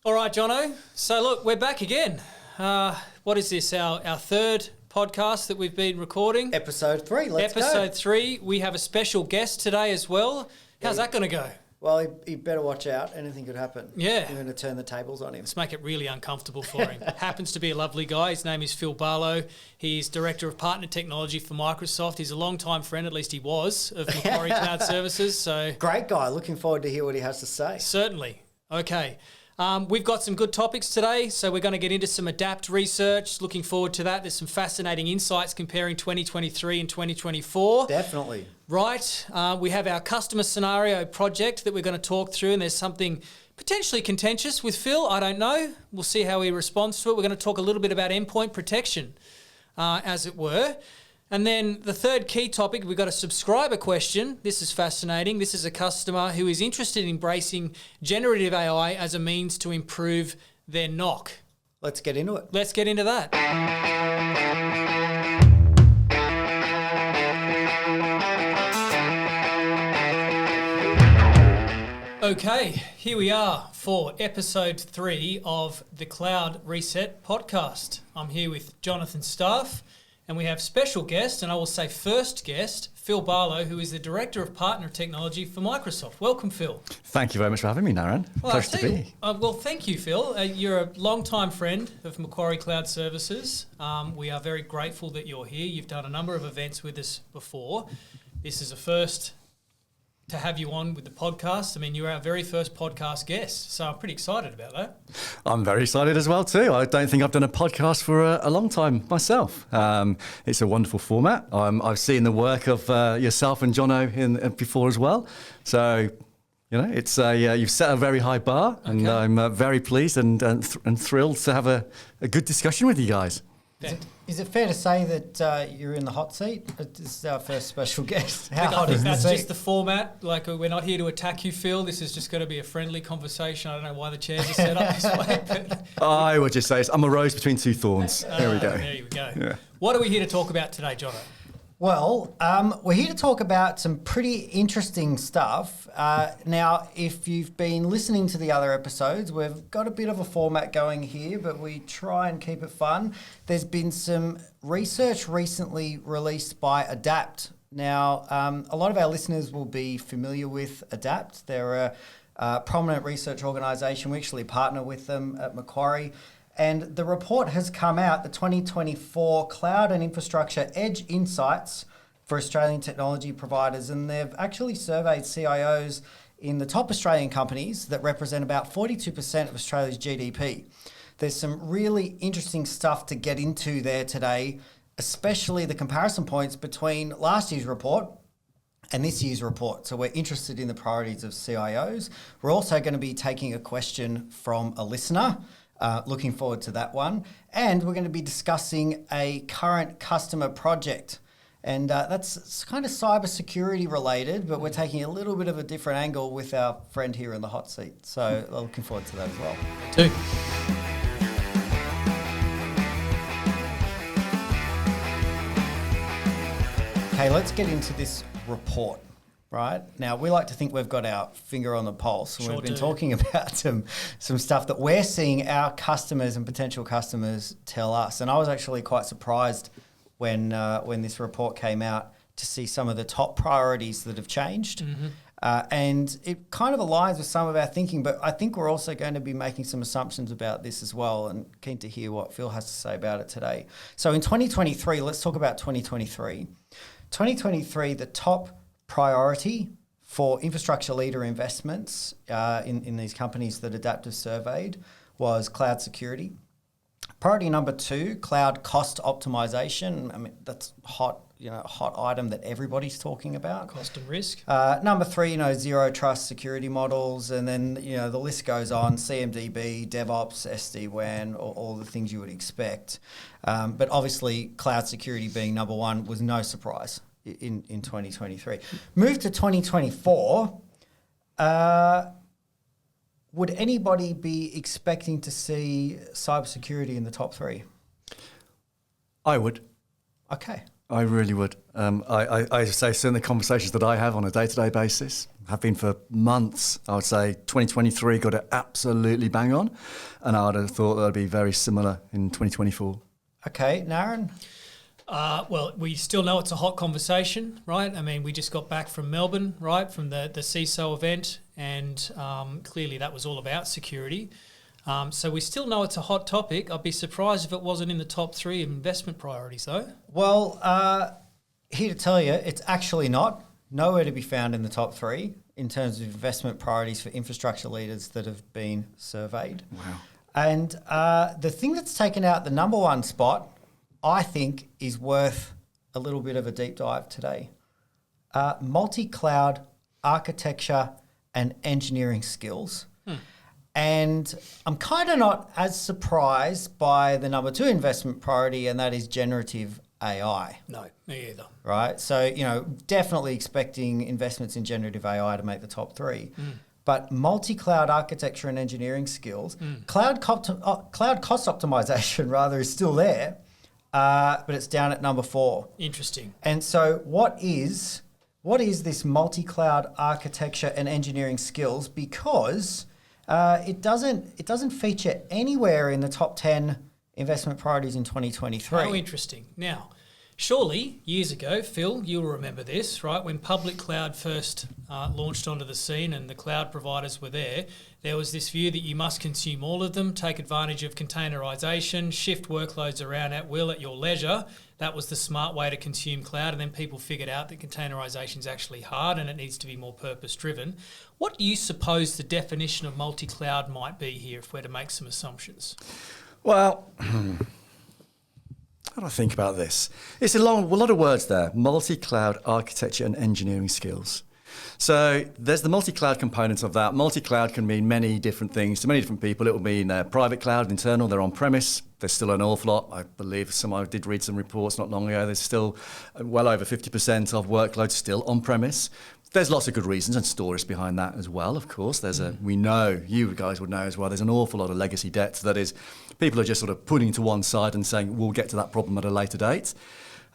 All right, Jono. So look, we're back again. What is this? Our third podcast that we've been recording. Episode 3. Let's go. Episode 3. We have a special guest today as well. How's that going to go? Well, he better watch out. Anything could happen. Yeah. You're going to turn the tables on him. Let's make it really uncomfortable for him. Happens to be a lovely guy. His name is Phil Barlow. He's Director of Partner Technology for Microsoft. He's a long-time friend, at least he was, of Macquarie Cloud Services. So great guy. Looking forward to hear what he has to say. Certainly. Okay. We've got some good topics today, so we're going to get into some ADAPT research. Looking forward to that. There's some fascinating insights comparing 2023 and 2024. Definitely. Right. We have our customer scenario project that we're going to talk through, and there's something potentially contentious with Phil. I don't know. We'll see how he responds to it. We're going to talk a little bit about endpoint protection, as it were. And then the third key topic, we've got a subscriber question. This is fascinating. This is a customer who is interested in embracing generative AI as a means to improve their NOC. Let's get into it. Let's get into that. Okay, here we are for episode 3 of the Cloud Reset podcast. I'm here with Jonathan Staff. And we have special guest, and I will say first guest, Phil Barlow, who is the Director of Partner Technology for Microsoft. Welcome, Phil. Thank you very much for having me, Naren. Pleasure to be. Well, thank you, Phil. You're a long-time friend of Macquarie Cloud Services. We are very grateful that you're here. You've done a number of events with us before. This is a first to have you on with the podcast. I mean, you're our very first podcast guest, so I'm pretty excited about that. I'm very excited as well too. I don't think I've done a podcast for a long time myself. It's a wonderful format. I've seen the work of yourself and Jono before as well. So, you know, it's you've set a very high bar, and I'm very pleased and thrilled to have a good discussion with you guys. Is it fair to say that you're in the hot seat? This is our first special guest. How hot is that's just the format. Like, we're not here to attack you, Phil. This is just going to be a friendly conversation. I don't know why the chairs are set up this way. But I would just say I'm a rose between two thorns. There we go. There you go. Yeah. What are we here to talk about today, Jono? Well, we're here to talk about some pretty interesting stuff. Now, if you've been listening to the other episodes, we've got a bit of a format going here, but we try and keep it fun. There's been some research recently released by ADAPT. Now, a lot of our listeners will be familiar with ADAPT. They're a prominent research organisation. We actually partner with them at Macquarie. And the report has come out, the 2024 Cloud and Infrastructure Edge Insights for Australian technology providers. And they've actually surveyed CIOs in the top Australian companies that represent about 42% of Australia's GDP. There's some really interesting stuff to get into there today, especially the comparison points between last year's report and this year's report. So we're interested in the priorities of CIOs. We're also going to be taking a question from a listener. Looking forward to that one. And we're going to be discussing a current customer project. And that's kind of cybersecurity related, but we're taking a little bit of a different angle with our friend here in the hot seat. So looking forward to that as well. Too. Okay, let's get into this report. Right. Now, we like to think we've got our finger on the pulse. And we've been talking about some stuff that we're seeing our customers and potential customers tell us. And I was actually quite surprised when this report came out to see some of the top priorities that have changed. Mm-hmm. And it kind of aligns with some of our thinking, but I think we're also going to be making some assumptions about this as well, and keen to hear what Phil has to say about it today. So in 2023, let's talk about 2023. 2023, the top priority for infrastructure leader investments in these companies that ADAPT have surveyed was cloud security. Priority number 2, cloud cost optimization. I mean, that's hot item that everybody's talking about. Cost and risk. Number 3, zero trust security models, and then the list goes on: CMDB, DevOps, SD-WAN, all the things you would expect. But obviously, cloud security being number 1 was no surprise in 2023. Move to 2024. Would anybody be expecting to see cybersecurity in the top 3? I would. Okay. I really would. I say so in the conversations that I have on a day-to-day basis, have been for months. I would say 2023 got it absolutely bang on, and I would have thought that would be very similar in 2024. Okay, Naren? Well, we still know it's a hot conversation, right? I mean, we just got back from Melbourne, right, from the CISO event, and clearly that was all about security. So we still know it's a hot topic. I'd be surprised if it wasn't in the top 3 of investment priorities, though. Well, here to tell you, it's actually not. Nowhere to be found in the top 3 in terms of investment priorities for infrastructure leaders that have been surveyed. Wow. And the thing that's taken out the number 1 spot, I think, is worth a little bit of a deep dive today. Multi-cloud architecture and engineering skills. And I'm kind of not as surprised by the number 2 investment priority, and that is generative AI. No, me either. Right? So, definitely expecting investments in generative AI to make the top 3. But multi-cloud architecture and engineering skills, cloud cost optimization rather is still there, but it's down at number 4. Interesting. And so what is this multi-cloud architecture and engineering skills? Because it doesn't feature anywhere in the top 10 investment priorities in 2023. How interesting. Now, surely, years ago, Phil, you'll remember this, right? When public cloud first launched onto the scene and the cloud providers were there was this view that you must consume all of them, take advantage of containerization, shift workloads around at will at your leisure. That was the smart way to consume cloud. And then people figured out that containerization is actually hard and it needs to be more purpose-driven. What do you suppose the definition of multi-cloud might be here if we're to make some assumptions? Well, how do I think about this? It's a lot of words there. Multi-cloud architecture and engineering skills. So there's the multi-cloud components of that. Multi-cloud can mean many different things to many different people. It will mean private cloud, internal, they're on-premise. There's still an awful lot. I believe I did read some reports not long ago. There's still well over 50% of workloads still on-premise. There's lots of good reasons and stories behind that as well, of course. We know, you guys would know as well, there's an awful lot of legacy debt that is, people are just sort of putting to one side and saying, we'll get to that problem at a later date.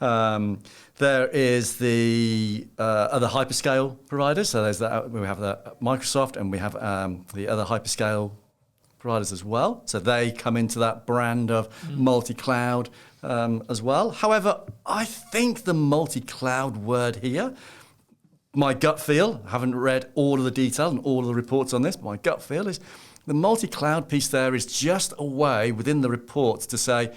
There is the other hyperscale providers. So we have Microsoft and we have the other hyperscale providers as well. So they come into that brand of multi-cloud as well. However, I think the multi-cloud word here, my gut feel, I haven't read all of the detail and all of the reports on this, but my gut feel is the multi-cloud piece there is just a way within the reports to say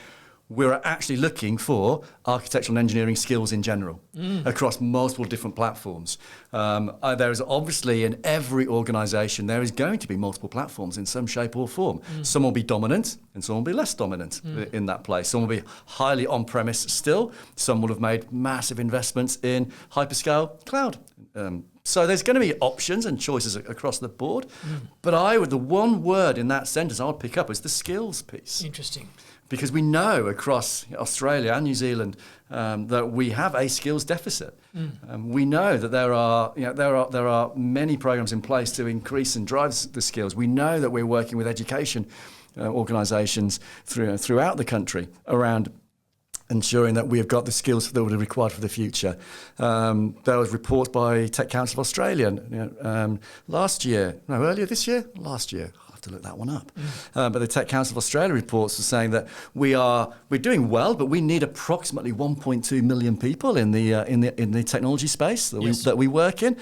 we're actually looking for architectural and engineering skills in general across multiple different platforms. There is obviously in every organisation, there is going to be multiple platforms in some shape or form. Some will be dominant and some will be less dominant in that place. Some will be highly on-premise still. Some will have made massive investments in hyperscale cloud. So there's going to be options and choices across the board. But the one word in that sentence I would pick up is the skills piece. Interesting. Because we know across Australia and New Zealand that we have a skills deficit. We know that there are many programs in place to increase and drive the skills. We know that we're working with education organisations throughout the country around ensuring that we have got the skills that are required for the future. There was reports by Tech Council of Australia earlier this year? Last year. To look that one up. But the Tech Council of Australia reports are saying that we're doing well, but we need approximately 1.2 million people in the technology space that we work in.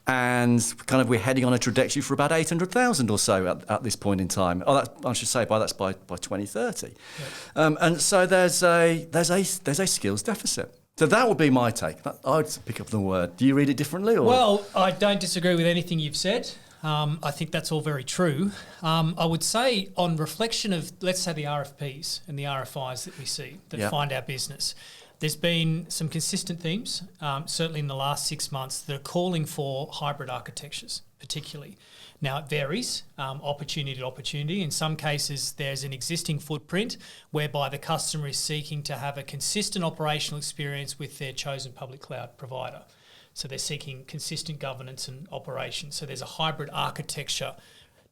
And we're heading on a trajectory for about 800,000 or so at this point in time. By 2030. Yep. And so there's a skills deficit. So that would be my take. I'd pick up the word. Do you read it differently? Or? Well, I don't disagree with anything you've said. I think that's all very true. I would say on reflection of, let's say, the RFPs and the RFIs that we see that find our business, there's been some consistent themes, certainly in the last 6 months, that are calling for hybrid architectures, particularly. Now, it varies, opportunity to opportunity. In some cases, there's an existing footprint whereby the customer is seeking to have a consistent operational experience with their chosen public cloud provider. So they're seeking consistent governance and operation. So there's a hybrid architecture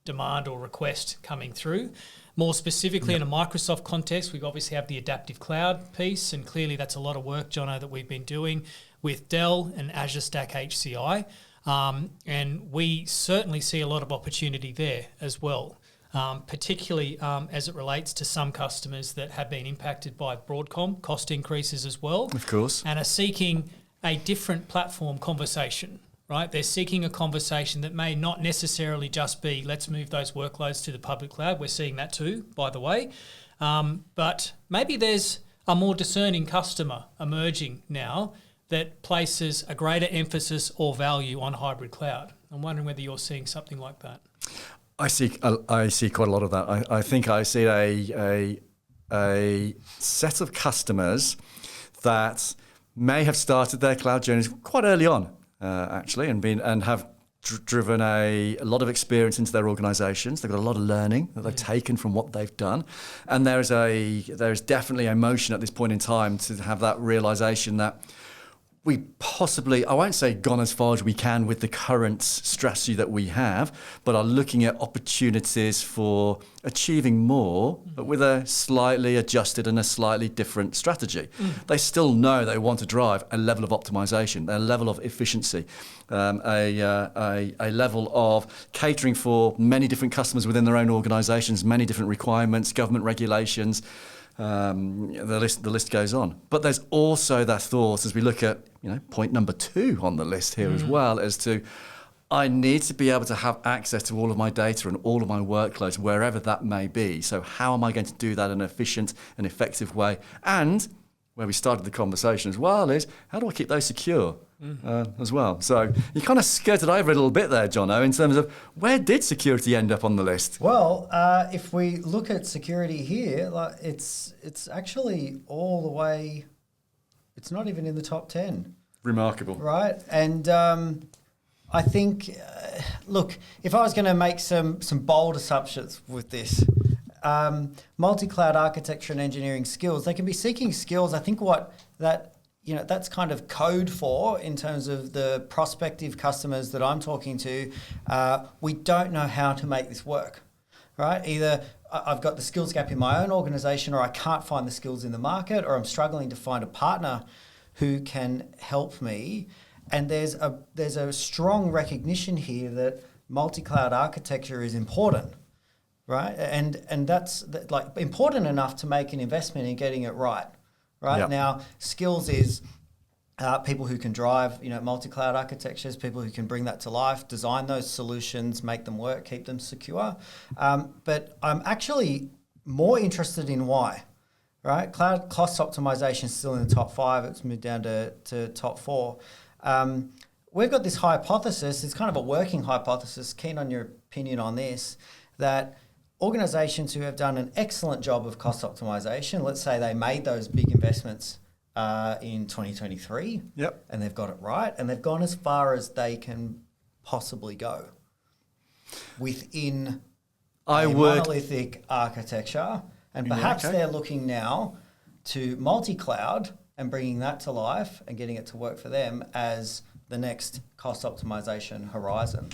demand or request coming through. More specifically, in a Microsoft context, we obviously have the adaptive cloud piece, and clearly that's a lot of work, Jono, that we've been doing with Dell and Azure Stack HCI. And we certainly see a lot of opportunity there as well, particularly as it relates to some customers that have been impacted by Broadcom cost increases as well. Of course. And are seeking a different platform conversation, right? They're seeking a conversation that may not necessarily just be, let's move those workloads to the public cloud. We're seeing that too, by the way. But maybe there's a more discerning customer emerging now that places a greater emphasis or value on hybrid cloud. I'm wondering whether you're seeing something like that. I see quite a lot of that. I think I see a set of customers that may have started their cloud journeys quite early on, actually, and have driven a lot of experience into their organisations. They've got a lot of learning that they've taken from what they've done, and there is definitely a motion at this point in time to have that realisation that we possibly, I won't say gone as far as we can with the current strategy that we have, but are looking at opportunities for achieving more, but with a slightly adjusted and a slightly different strategy. They still know they want to drive a level of optimization, a level of efficiency, a level of catering for many different customers within their own organizations, many different requirements, government regulations. The list goes on. But there's also that thought, as we look at point number 2 on the list here as well, as to I need to be able to have access to all of my data and all of my workloads, wherever that may be. So how am I going to do that in an efficient and effective way? And where we started the conversation as well is, how do I keep those secure as well? So you kind of skirted over a little bit there, Jono, in terms of where did security end up on the list? Well, if we look at security here, it's actually all the way, it's not even in the top 10. Remarkable. Right? And I think, look, if I was going to make some bold assumptions with this, multi-cloud architecture and engineering skills, they can be seeking skills. I think that's kind of code for, in terms of the prospective customers that I'm talking to, we don't know how to make this work, right? Either I've got the skills gap in my own organization, or I can't find the skills in the market, or I'm struggling to find a partner who can help me. And there's a strong recognition here that multi-cloud architecture is important, right? And that's like important enough to make an investment in getting it right. Right. Yep. Now, skills is people who can drive, multi-cloud architectures, people who can bring that to life, design those solutions, make them work, keep them secure. But I'm actually more interested in why, right? Cloud cost optimization is still in the top 5. It's moved down to top 4. We've got this hypothesis. It's kind of a working hypothesis. Keen on your opinion on this, that organizations who have done an excellent job of cost optimization, let's say they made those big investments in 2023, and they've got it right, and they've gone as far as they can possibly go within monolithic architecture, and perhaps they're looking now to multi-cloud and bringing that to life and getting it to work for them as the next cost optimization horizon.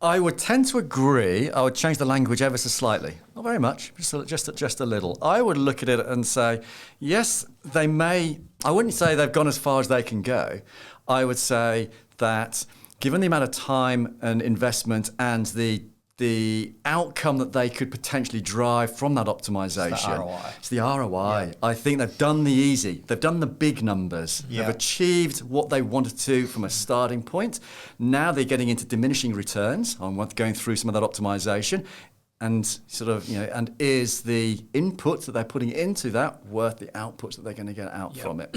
I would tend to agree. I would change the language ever so slightly. Not very much, just a little. I would look at it and say, yes, they may. I wouldn't say they've gone as far as they can go. I would say that given the amount of time and investment and the outcome that they could potentially drive from that optimization. It's the ROI. Yeah. I think they've done the easy. They've done the big numbers. Yeah. They've achieved what they wanted to from a starting point. Now they're getting into diminishing returns on going through some of that optimization, and and is the input that they're putting into that worth the outputs that they're going to get out from it?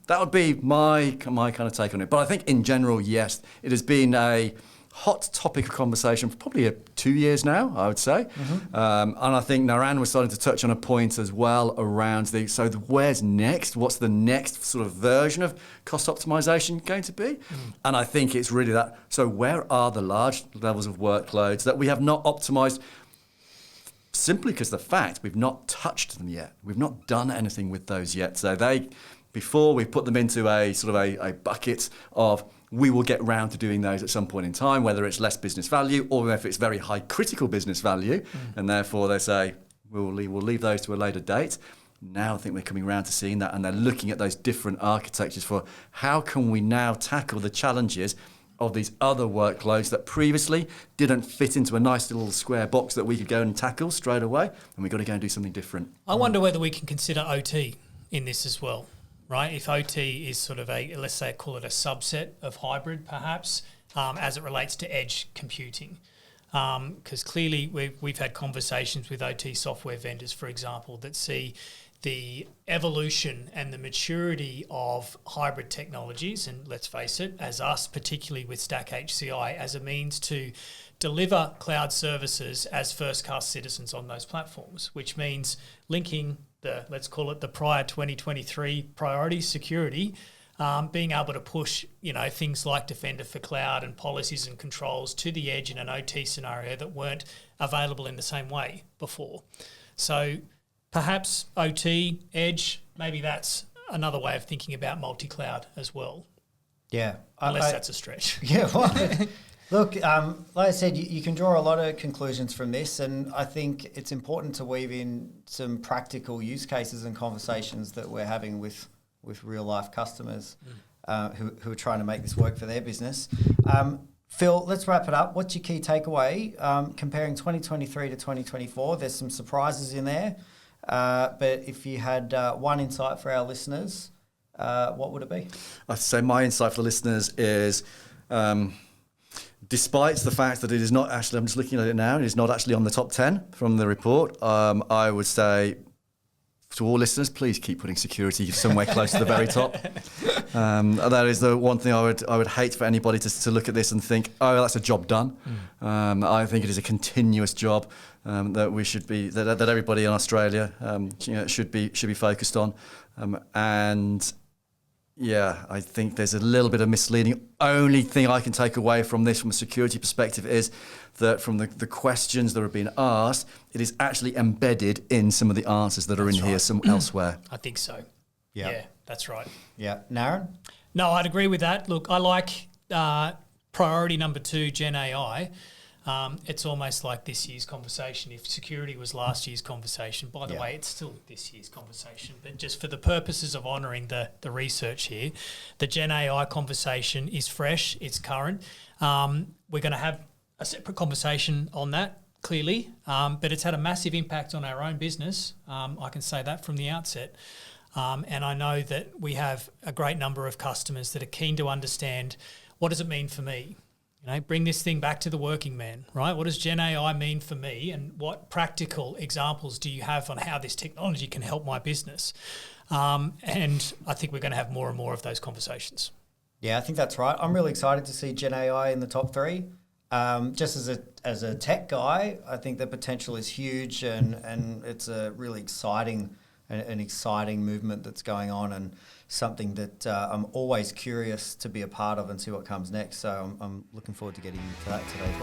That would be my kind of take on it. But I think in general, yes, it has been a hot topic of conversation for probably 2 years now, I would say. And I think Naran was starting to touch on a point as well around where's next? What's the next sort of version of cost optimization going to be? And I think it's really that. So where are the large levels of workloads that we have not optimized? Simply because the fact we've not touched them yet. We've not done anything with those yet. So before we put them into a bucket of, we will get round to doing those at some point in time, whether it's less business value or if it's very high critical business value, and therefore they say, we'll leave those to a later date. Now I think we're coming around to seeing that, and they're looking at those different architectures for how can we now tackle the challenges of these other workloads that previously didn't fit into a nice little square box that we could go and tackle straight away, and we've got to go and do something different. I wonder whether we can consider OT in this as well, right? If OT is sort of let's say, call it a subset of hybrid, perhaps, as it relates to edge computing. Because clearly we've had conversations with OT software vendors, for example, that see the evolution and the maturity of hybrid technologies, and let's face it, as us, particularly with Stack HCI, as a means to deliver cloud services as first-class citizens on those platforms, which means linking let's call it the prior 2023 priority security, being able to push, things like Defender for Cloud and policies and controls to the edge in an OT scenario that weren't available in the same way before. So perhaps OT, edge, maybe that's another way of thinking about multi-cloud as well. Yeah. Unless that's a stretch. Yeah, well, look, like I said, you can draw a lot of conclusions from this, and I think it's important to weave in some practical use cases and conversations that we're having with real-life customers who are trying to make this work for their business. Phil, let's wrap it up. What's your key takeaway? Comparing 2023 to 2024, there's some surprises in there. But if you had one insight for our listeners, what would it be? I'd say my insight for the listeners is, despite the fact that it is not actually, I'm just looking at it now, it is not actually on the top 10 from the report, I would say to all listeners, please keep putting security somewhere close to the very top. That is the one thing I would hate for anybody to look at this and think, oh, that's a job done. I think it is a continuous job that we should be that everybody in Australia should be focused on. And yeah, I think there's a little bit of misleading. Only thing I can take away from this from a security perspective is that from the questions that are being asked, it is actually embedded in some of the answers that are in here elsewhere. I think so. Yeah. Yeah, that's right. Yeah. Naren? No, I'd agree with that. Look, I like priority number 2, Gen AI. It's almost like this year's conversation. If security was last year's conversation, by the way, it's still this year's conversation. But just for the purposes of honouring the research here, the Gen AI conversation is fresh, it's current. We're going to have a separate conversation on that, clearly, but it's had a massive impact on our own business. I can say that from the outset. And I know that we have a great number of customers that are keen to understand, what does it mean for me? Bring this thing back to the working man, right? What does Gen AI mean for me, and what examples do you have on how this technology can help my business? And I think we're going to have more and more of those conversations. Yeah, I think that's right. I'm really excited to see Gen AI in the top 3. Just as a tech guy, I think the potential is huge, and it's a really exciting movement that's going on, and something that I'm always curious to be a part of and see what comes next. So I'm looking forward to getting into that today as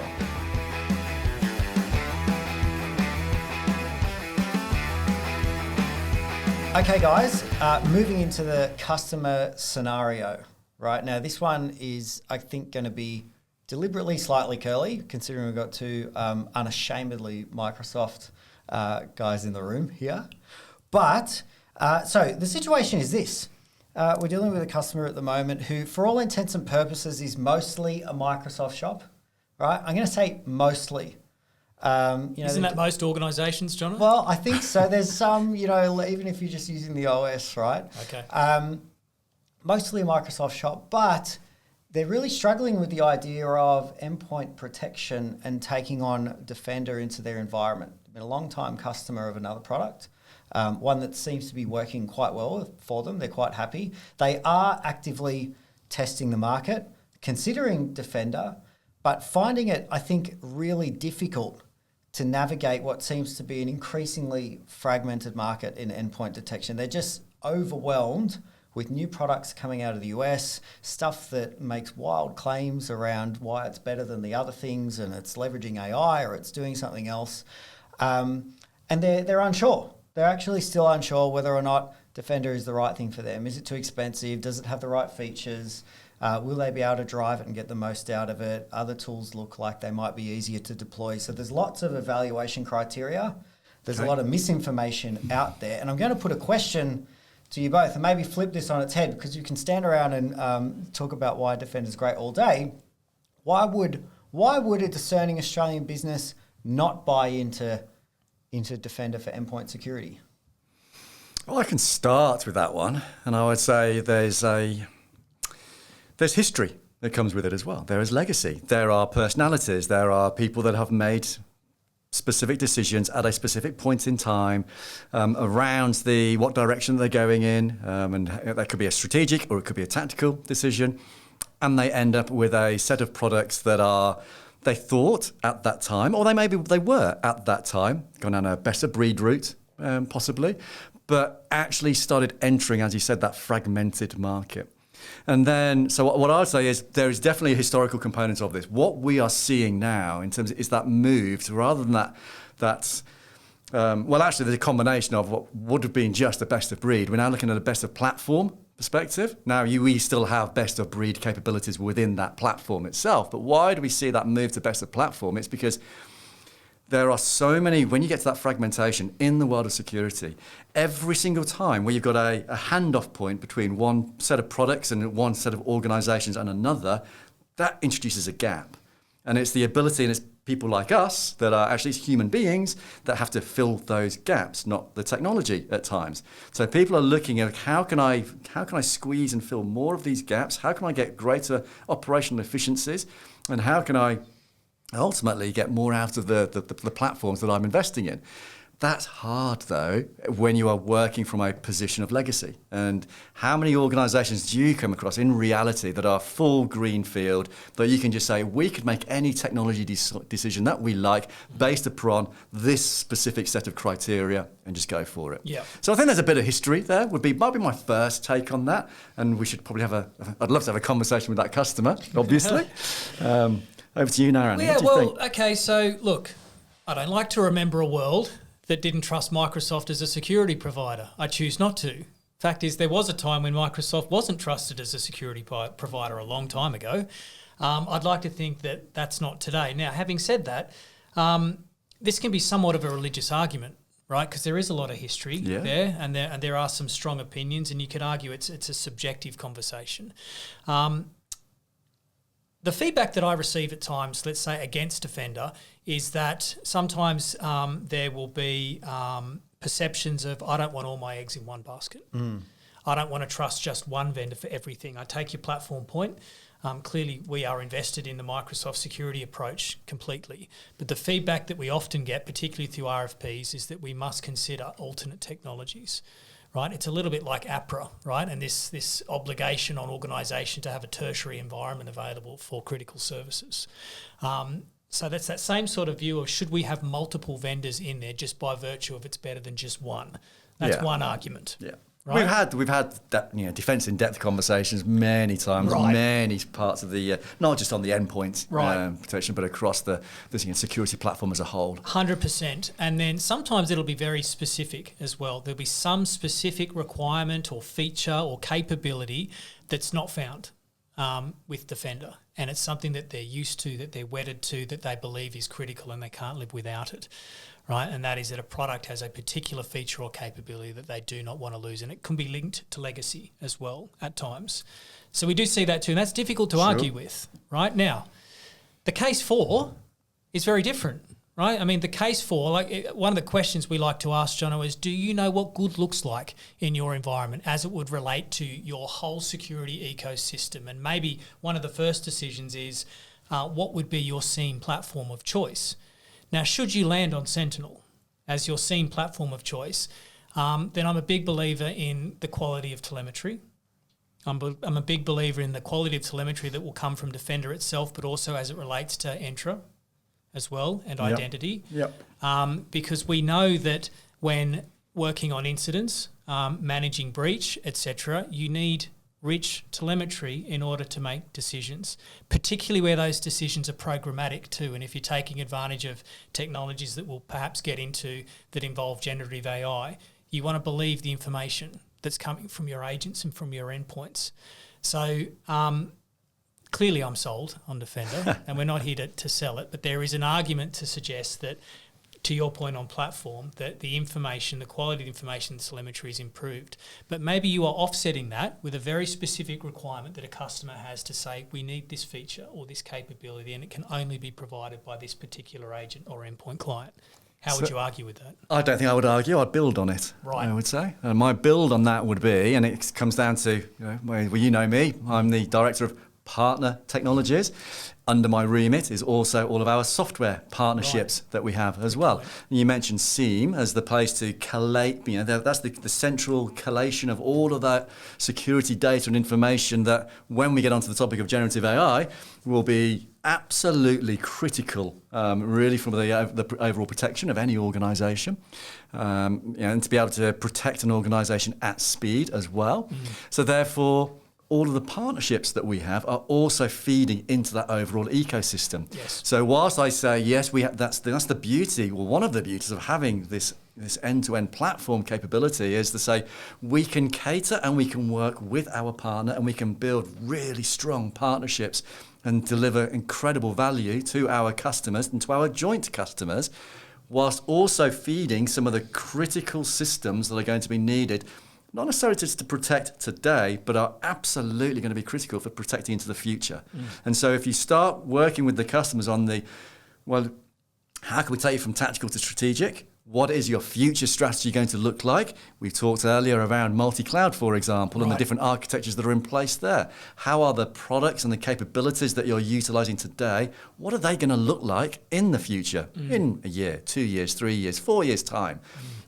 well. Okay, guys, moving into the customer scenario. Right now, this one is, I think, going to be deliberately slightly curly, considering we've got two unashamedly Microsoft guys in the room here. But, so the situation is this. We're dealing with a customer at the moment who, for all intents and purposes, is mostly a Microsoft shop, right? I'm going to say mostly. Isn't that most organisations, John? Well, I think so. There's some, even if you're just using the OS, right? Okay. Mostly a Microsoft shop, but they're really struggling with the idea of endpoint protection and taking on Defender into their environment. They've been a long time customer of another product. One that seems to be working quite well for them. They're quite happy. They are actively testing the market, considering Defender, but finding it, I think, really difficult to navigate what seems to be an increasingly fragmented market in endpoint detection. They're just overwhelmed with new products coming out of the US, stuff that makes wild claims around why it's better than the other things, and it's leveraging AI or it's doing something else. And they're unsure. They're actually still unsure whether or not Defender is the right thing for them. Is it too expensive? Does it have the right features? Will they be able to drive it and get the most out of it? Other tools look like they might be easier to deploy. So there's lots of evaluation criteria. There's a lot of misinformation out there. And I'm going to put a question to you both and maybe flip this on its head, because you can stand around and talk about why Defender's great all day. Why would a discerning Australian business not buy into Defender for endpoint security? Well, I can start with that one, and I would say there's history that comes with it as well. There is legacy. There are personalities. There are people that have made specific decisions at a specific point in time around what direction they're going in, and that could be a strategic or it could be a tactical decision, and they end up with a set of products that they thought at that time, or they were at that time, gone down a better breed route, possibly, but actually started entering, as you said, that fragmented market. And then, so what I would say is there is definitely a historical component of this. What we are seeing now in terms of is that move to, rather than well, actually, there's a combination of what would have been just a best of breed. We're now looking at a best of platform perspective. Now, we still have best of breed capabilities within that platform itself. But why do we see that move to best of platform? It's because there are so many, when you get to that fragmentation in the world of security, every single time where you've got a handoff point between one set of products and one set of organizations and another, that introduces a gap. And it's the ability, and it's people like us that are actually human beings that have to fill those gaps, not the technology at times. So people are looking at how can I squeeze and fill more of these gaps? How can I get greater operational efficiencies? And how can I ultimately get more out of the platforms that I'm investing in? That's hard, though, when you are working from a position of legacy. And how many organizations do you come across in reality that are full greenfield, that you can just say, we could make any technology decision that we like based upon this specific set of criteria and just go for it? Yeah. So I think there's a bit of history there, might be my first take on that. And we should probably I'd love to have a conversation with that customer, obviously. Over to you now, Andy. Yeah, what do you think? okay, so look, I don't like to remember a world that didn't trust Microsoft as a security provider. I choose not to. Fact is, there was a time when Microsoft wasn't trusted as a security provider a long time ago. I'd like to think that that's not today. Now, having said that, this can be somewhat of a religious argument, right? Because there is a lot of history there, and there are some strong opinions, and you could argue it's a subjective conversation. The feedback that I receive at times, let's say against Defender, is that sometimes there will be perceptions of, I don't want all my eggs in one basket. I don't want to trust just one vendor for everything. I take your platform point. Clearly, we are invested in the Microsoft security approach completely. But the feedback that we often get, particularly through RFPs, is that we must consider alternate technologies. Right, it's a little bit like APRA, right, and this obligation on organisation to have a tertiary environment available for critical services. So that's that same sort of view of should we have multiple vendors in there just by virtue of it's better than just one. That's one argument. Yeah. Right? We've had that, defence in depth conversations many times, many parts of the not just on the endpoint protection, but across the security platform as a whole. 100%, and then sometimes it'll be very specific as well. There'll be some specific requirement or feature or capability that's not found with Defender, and it's something that they're used to, that they're wedded to, that they believe is critical, and they can't live without it. Right, and that is that a product has a particular feature or capability that they do not want to lose, and it can be linked to legacy as well at times. So we do see that too, and that's difficult to argue with. Right now, the case for is very different. Right, I mean the case for, one of the questions we like to ask, Jono, is do you know what good looks like in your environment as it would relate to your whole security ecosystem? And maybe one of the first decisions is what would be your SIEM platform of choice? Now, should you land on Sentinel as your SIEM platform of choice, then I'm a big believer in the quality of telemetry. I'm a big believer in the quality of telemetry that will come from Defender itself, but also as it relates to Entra as well and identity. Because we know that when working on incidents, managing breach, etc., you need rich telemetry in order to make decisions, particularly where those decisions are programmatic too. And if you're taking advantage of technologies that we'll perhaps get into that involve generative AI, you want to believe the information that's coming from your agents and from your endpoints. So clearly I'm sold on Defender and we're not here to sell it, but there is an argument to suggest that to your point on platform, that the information, the quality of information, the telemetry is improved. But maybe you are offsetting that with a very specific requirement that a customer has to say, we need this feature or this capability, and it can only be provided by this particular agent or endpoint client. How would you argue with that? I don't think I would argue. I'd build on it. Right. I would say. And my build on that would be, and it comes down to, well, you know me. I'm the director of partner technologies. Under my remit is also all of our software partnerships that we have as well. And you mentioned Seam as the place to collate, that's the central collation of all of that security data and information that when we get onto the topic of generative AI will be absolutely critical, really, for the overall protection of any organisation, and to be able to protect an organisation at speed as well. So therefore, all of the partnerships that we have are also feeding into that overall ecosystem. Yes. So whilst I say yes, that's the beauty, or one of the beauties of having this end-to-end platform capability is to say we can cater and we can work with our partner and we can build really strong partnerships and deliver incredible value to our customers and to our joint customers, whilst also feeding some of the critical systems that are going to be needed, not necessarily just to protect today, but are absolutely going to be critical for protecting into the future. And so if you start working with the customers on how can we take you from tactical to strategic? What is your future strategy going to look like? We talked earlier around multi-cloud, for example, and the different architectures that are in place there. How are the products and the capabilities that you're utilizing today, what are they going to look like in the future, in a year, 2 years, 3 years, 4 years' time?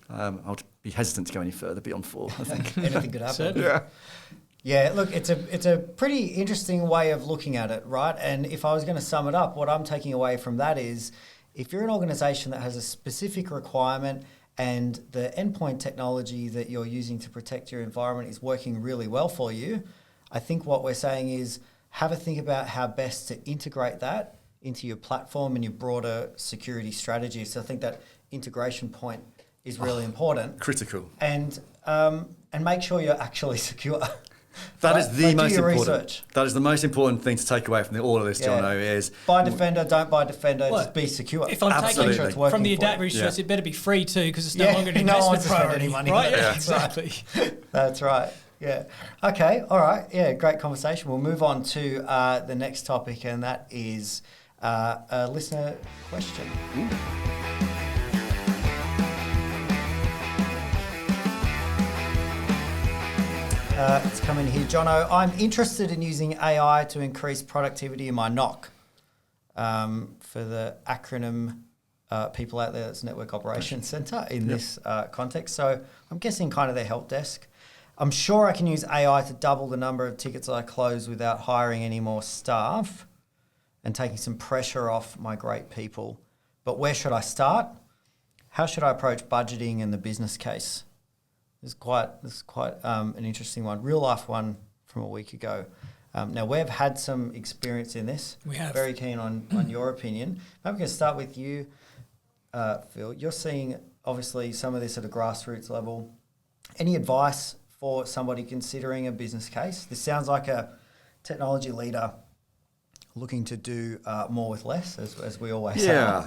I would be hesitant to go any further beyond 4, I think. Anything could happen. Certainly. Yeah, look, it's a pretty interesting way of looking at it, right? And if I was going to sum it up, what I'm taking away from that is, if you're an organisation that has a specific requirement and the endpoint technology that you're using to protect your environment is working really well for you, I think what we're saying is have a think about how best to integrate that into your platform and your broader security strategy. So I think that integration point is really important. Critical. And make sure you're actually secure. That is the most important. Research. That is the most important thing to take away from all of this, Jono, is buy Defender, don't buy Defender, just be secure. If I'm Absolutely. taking from the adapt research, it better be free too, because it's no longer an no one investment wants to spend priority. any money. Right? Yeah, Exactly. That's right. Yeah. Okay. All right. Yeah. Great conversation. We'll move on to the next topic, and that is a listener question. It's coming here. Jono, I'm interested in using AI to increase productivity in my NOC. For the acronym people out there, that's Network Operations Center in this context. So I'm guessing kind of their help desk. I'm sure I can use AI to double the number of tickets I close without hiring any more staff and taking some pressure off my great people. But where should I start? How should I approach budgeting and the business case? This is quite an interesting one, real life one from a week ago. Now we've had some experience in this. We have. Very keen on your opinion. Maybe we can start with you, Phil. You're seeing obviously some of this at a grassroots level. Any advice for somebody considering a business case? This sounds like a technology leader looking to do more with less, as we always say. Yeah.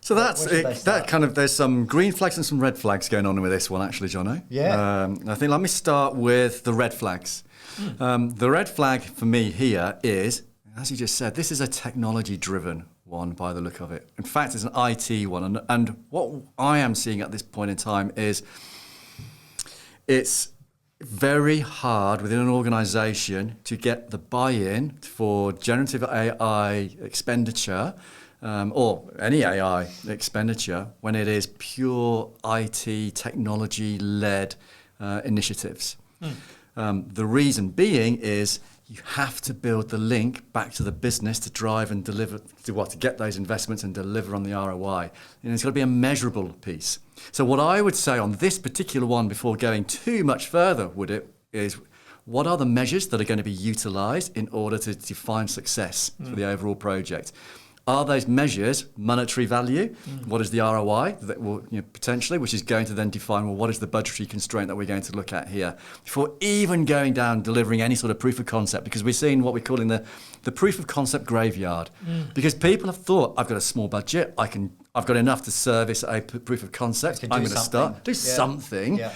So that's it, that kind of, there's some green flags and some red flags going on with this one, actually, Jono. Yeah. I think let me start with the red flags. The red flag for me here is, as you just said, this is a technology-driven one by the look of it. In fact, it's an IT one. And what I am seeing at this point in time is it's very hard within an organization to get the buy-in for generative AI expenditure or any AI expenditure when it is pure IT technology-led initiatives. The reason being is you have to build the link back to the business to drive and deliver, to get those investments and deliver on the ROI. And it's got to be a measurable piece. So what I would say on this particular one, before going too much further with it, is what are the measures that are going to be utilised in order to define success for the overall project? are those measures monetary value? What is the ROI that will potentially, which is going to then define, well, what is the budgetary constraint that we're going to look at here before even going down delivering any sort of proof of concept? Because we're seeing what we're calling the proof of concept graveyard. Because people have thought, I've got a small budget, I've got enough to service a proof of concept. I'm going to do something. Yeah.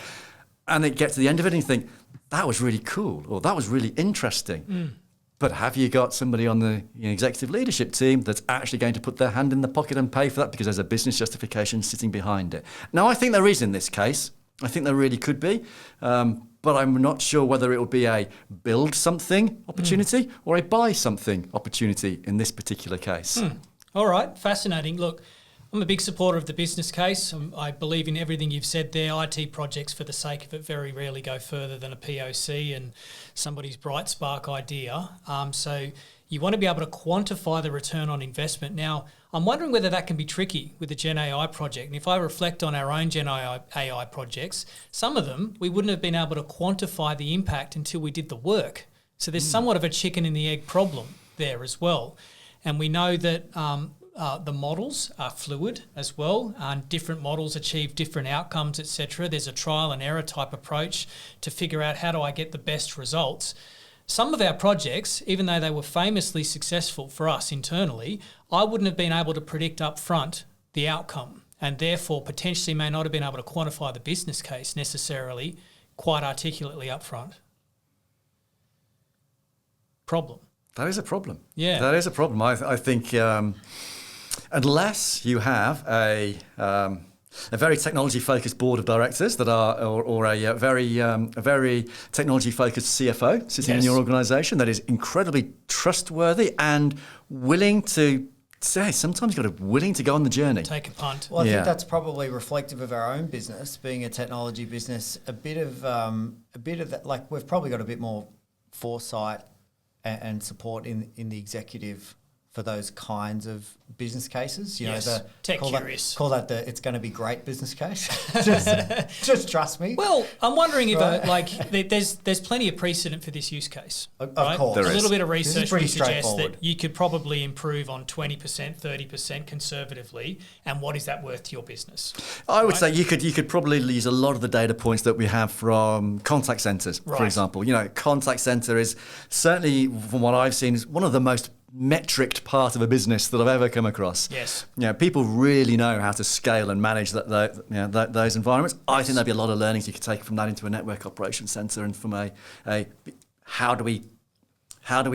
And they get to the end of it and you think, that was really cool, or that was really interesting. But have you got somebody on the executive leadership team that's actually going to put their hand in the pocket and pay for that because there's a business justification sitting behind it? Now, I think there is in this case. I think there really could be. But I'm not sure whether it will be a build something opportunity or a buy something opportunity in this particular case. All right, fascinating. Look, I'm a big supporter of the business case. I believe in everything you've said there. IT projects, for the sake of it, very rarely go further than a POC and somebody's bright spark idea. So you want to be able to quantify the return on investment. Now, I'm wondering whether that can be tricky with the Gen AI project. And if I reflect on our own Gen AI projects, some of them, we wouldn't have been able to quantify the impact until we did the work. So there's somewhat of a chicken and the egg problem there as well. And we know that the models are fluid as well, and different models achieve different outcomes, etc. There's a trial and error type approach to figure out how do I get the best results. Some of our projects, even though they were famously successful for us internally, I wouldn't have been able to predict up front the outcome, and therefore potentially may not have been able to quantify the business case necessarily quite articulately up front. Problem. That is a problem. Yeah. That is a problem. I think unless you have a very technology-focused board of directors that are, or a very technology-focused CFO sitting in your organisation that is incredibly trustworthy and willing to say, sometimes you've got to willing to go on the journey. Take a punt. Well, I think that's probably reflective of our own business, being a technology business. A bit of that, like we've probably got a bit more foresight and support in the executive for those kinds of business cases. You know, the tech curious. Call that the it's going to be great business case. just trust me. Well, I'm wondering if there's plenty of precedent for this use case. Of right? course. A little bit of research would suggest straightforward. that you could probably improve on 20%, 30% conservatively, and what is that worth to your business? I would say you could probably use a lot of the data points that we have from contact centres, for example. You know, contact centre is certainly, from what I've seen, is one of the most metriced part of a business that I've ever come across. Yes. You know, people really know how to scale and manage those environments. I think there'd be a lot of learnings you could take from that into a network operations center, and from a how do we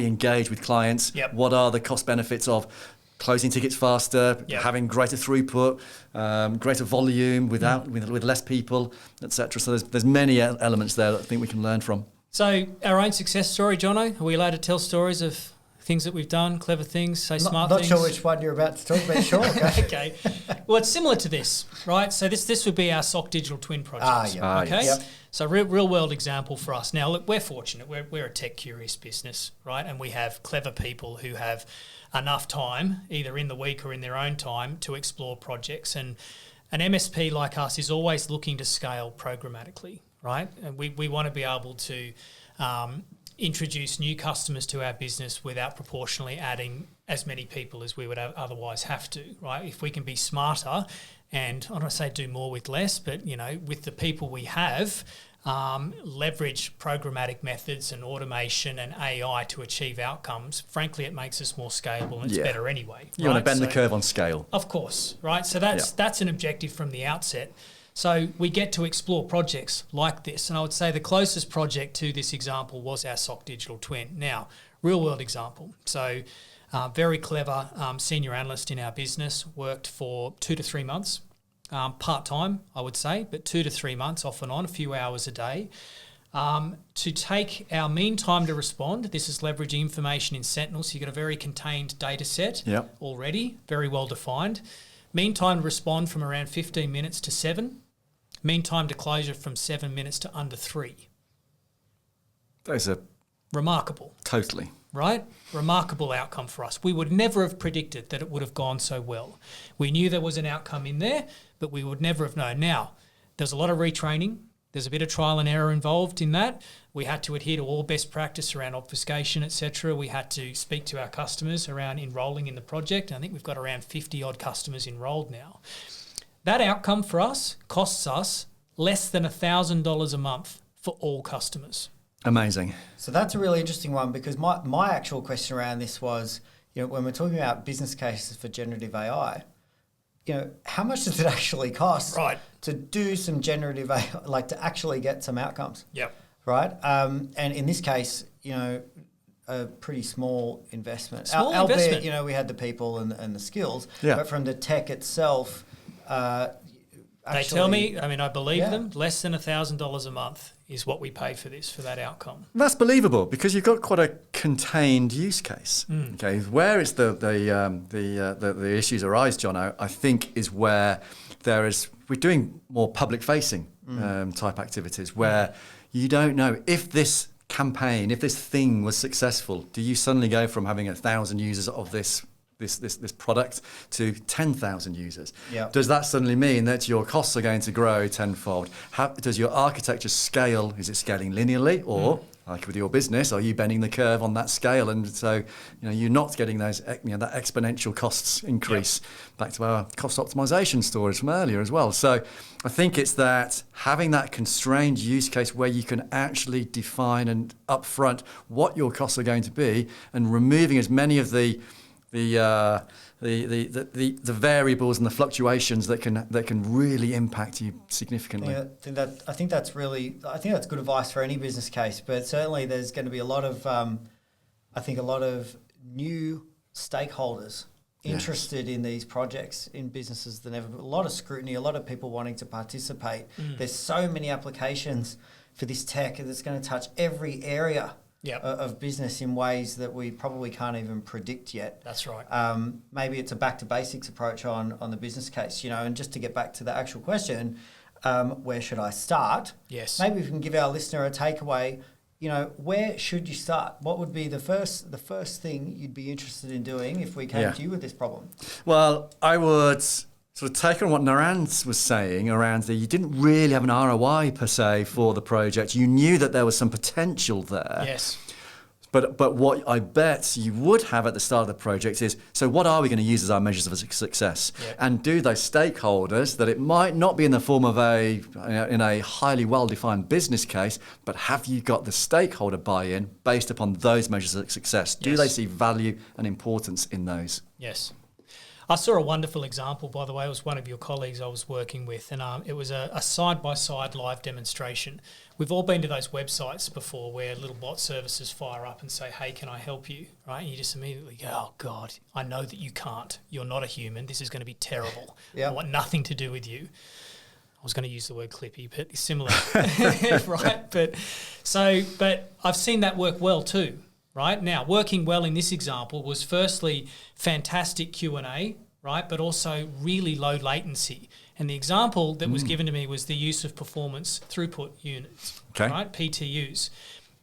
engage with clients? Yep. What are the cost benefits of closing tickets faster, having greater throughput, greater volume with less people, etc. So there's many elements there that I think we can learn from. So our own success story, Jono, are we allowed to tell stories of things that we've done, clever things, smart things? Not sure which one you're about to talk about. Sure. Okay. Well, it's similar to this, right? So this would be our SOC digital twin project. Okay. Yep. So real world example for us. Now, look, we're fortunate. We're a tech curious business, right? And we have clever people who have enough time, either in the week or in their own time, to explore projects. And an MSP like us is always looking to scale programmatically, right? And we want to be able to introduce new customers to our business without proportionally adding as many people as we would otherwise have to, right? If we can be smarter and, I don't want to say do more with less, but, you know, with the people we have, leverage programmatic methods and automation and AI to achieve outcomes, frankly, it makes us more scalable and it's better anyway. You want to bend the curve on scale. Of course, right? So that's an objective from the outset. So we get to explore projects like this. And I would say the closest project to this example was our SOC digital twin. Now, real world example. So very clever senior analyst in our business, worked for 2 to 3 months, part-time, I would say, but 2 to 3 months off and on, a few hours a day, to take our mean time to respond. This is leveraging information in Sentinel. So you've got a very contained data set already, very well defined. Mean time to respond from around 15 minutes to 7. Mean time to closure from 7 minutes to under 3. Those are remarkable. Totally. Right? Remarkable outcome for us. We would never have predicted that it would have gone so well. We knew there was an outcome in there, but we would never have known. Now, there's a lot of retraining, There's a bit of trial and error involved in that. We had to adhere to all best practice around obfuscation, etc. We had to speak to our customers around enrolling in the project. I think we've got around 50 odd customers enrolled now. That outcome for us costs us less than $1,000 a month for all customers. Amazing. So that's a really interesting one, because my actual question around this was, when we're talking about business cases for generative AI, how much does it actually cost to do some generative AI, like to actually get some outcomes? Yep. Right. And in this case, a pretty small investment. Albeit, we had the people and the skills, Yeah. but from the tech itself, they tell me, I believe them, less than $1,000 a month is what we pay for that outcome. That's believable, because you've got quite a contained use case. Okay, where it's the issues arise, Jono, I think is where we're doing more public facing type activities where you don't know if this campaign, if this thing was successful. Do you suddenly go from having 1,000 users of this product to 10,000 users? Yep. Does that suddenly mean that your costs are going to grow tenfold? Does your architecture scale? Is it scaling linearly, or like with your business, are you bending the curve on that scale? And so you're not getting those that exponential costs increase. Yep. Back to our cost optimization stories from earlier as well. So I think it's that having that constrained use case where you can actually define and upfront what your costs are going to be, and removing as many of the variables and the fluctuations that can really impact you significantly. Yeah, I think that's good advice for any business case. But certainly, there's going to be a lot of new stakeholders interested in these projects in businesses than ever. A lot of scrutiny, a lot of people wanting to participate. There's so many applications for this tech, and it's going to touch every area. Yep. Of business in ways that we probably can't even predict yet. That's right. Maybe it's a back to basics approach on the business case, and just to get back to the actual question, where should I start? Yes. Maybe we can give our listener a takeaway. Where should you start? What would be the first thing you'd be interested in doing if we came to you with this problem? Well, I would sort of take on what Narand was saying around you didn't really have an ROI per se for the project. You knew that there was some potential there. Yes. But what I bet you would have at the start of the project is, so what are we going to use as our measures of success? Yep. And do those stakeholders, that it might not be in the form of in a highly well-defined business case, but have you got the stakeholder buy-in based upon those measures of success? Do they see value and importance in those? Yes. I saw a wonderful example, by the way. It was one of your colleagues I was working with, and it was a side-by-side live demonstration. We've all been to those websites before where little bot services fire up and say, hey, can I help you? Right? And you just immediately go, oh, God, I know that you can't. You're not a human. This is going to be terrible. Yep. I want nothing to do with you. I was going to use the word clippy, but it's similar, right? But I've seen that work well too. Right now, working well in this example was firstly fantastic Q&A, right, but also really low latency. And the example that was given to me was the use of performance throughput units, right, PTUs.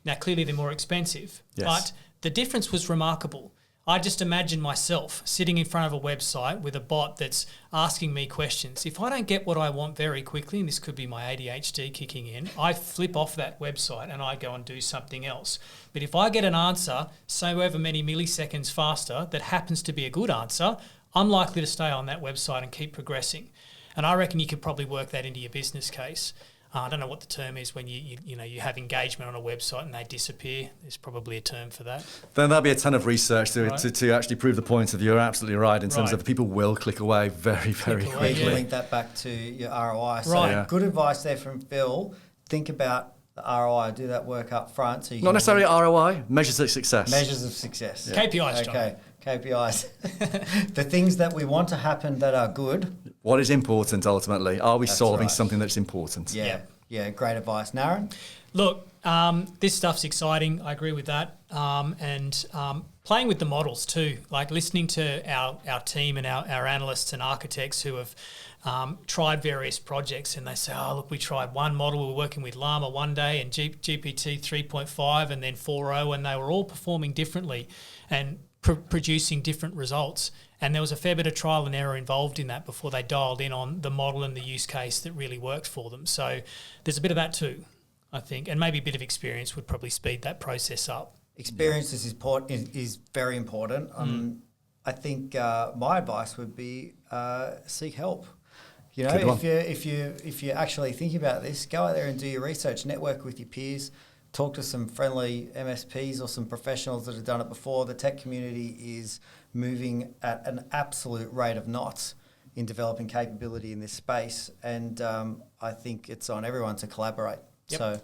Now, clearly they're more expensive, but the difference was remarkable. I just imagine myself sitting in front of a website with a bot that's asking me questions. If I don't get what I want very quickly, and this could be my ADHD kicking in, I flip off that website and I go and do something else. But if I get an answer, so however many milliseconds faster, that happens to be a good answer, I'm likely to stay on that website and keep progressing. And I reckon you could probably work that into your business case. I don't know what the term is when you have engagement on a website and they disappear. There's probably a term for that. Then there'll be a ton of research to actually prove the point of you're absolutely right in terms of people will click away very, very quickly. You link that back to your ROI. So good advice there from Phil. Think about the ROI. Do that work up front. So you not necessarily ROI, measures of success. Measures of success. Yeah. KPIs, John. Okay, KPIs. The things that we want to happen that are good. What is important ultimately? Are we solving something that's important? Yeah, great advice. Naren? Look, this stuff's exciting. I agree with that. And playing with the models too, like listening to our team and our analysts and architects who have tried various projects, and they say, oh, look, we tried one model. We were working with Llama one day and GPT 3.5 and then 4.0, and they were all performing differently. And producing different results. And there was a fair bit of trial and error involved in that before they dialed in on the model and the use case that really worked for them. So there's a bit of that too, I think, and maybe a bit of experience would probably speed that process up. Experience is very important. I think my advice would be seek help. You know, if you actually think about this, go out there and do your research, network with your peers, talk to some friendly MSPs or some professionals that have done it before. The tech community is moving at an absolute rate of knots in developing capability in this space, and I think it's on everyone to collaborate. Yep. So,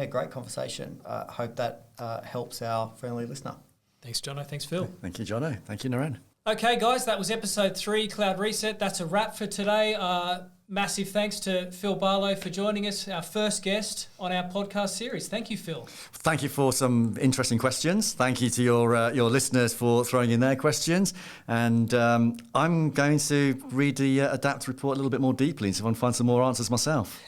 great conversation. Hope that helps our friendly listener. Thanks, Jono. Thanks, Phil. Thank you, Jono. Thank you, Naren. Okay, guys, that was episode 3, Cloud Reset. That's a wrap for today. Massive thanks to Phil Barlow for joining us, our first guest on our podcast series. Thank you, Phil. Thank you for some interesting questions. Thank you to your listeners for throwing in their questions. And I'm going to read the ADAPT report a little bit more deeply and see if I can find some more answers myself.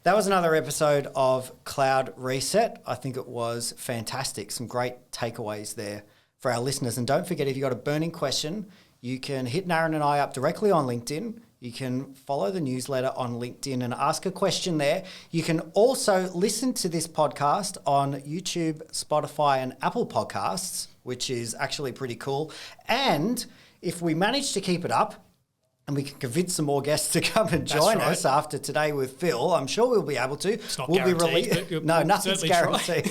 That was another episode of Cloud Reset. I think it was fantastic. Some great takeaways there for our listeners. And don't forget, if you've got a burning question, you can hit Naren and I up directly on LinkedIn. You can follow the newsletter on LinkedIn and ask a question there. You can also listen to this podcast on YouTube, Spotify, and Apple Podcasts, which is actually pretty cool. And if we manage to keep it up, and we can convince some more guests to come and join us after today with Phil, I'm sure we'll be able to. It's not guaranteed. No, nothing's guaranteed.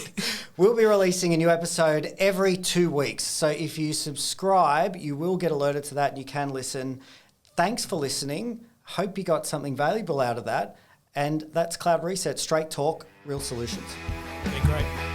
We'll be releasing a new episode every 2 weeks. So if you subscribe, you will get alerted to that and you can listen. Thanks for listening. Hope you got something valuable out of that. And that's Cloud Reset, straight talk, real solutions. Be great.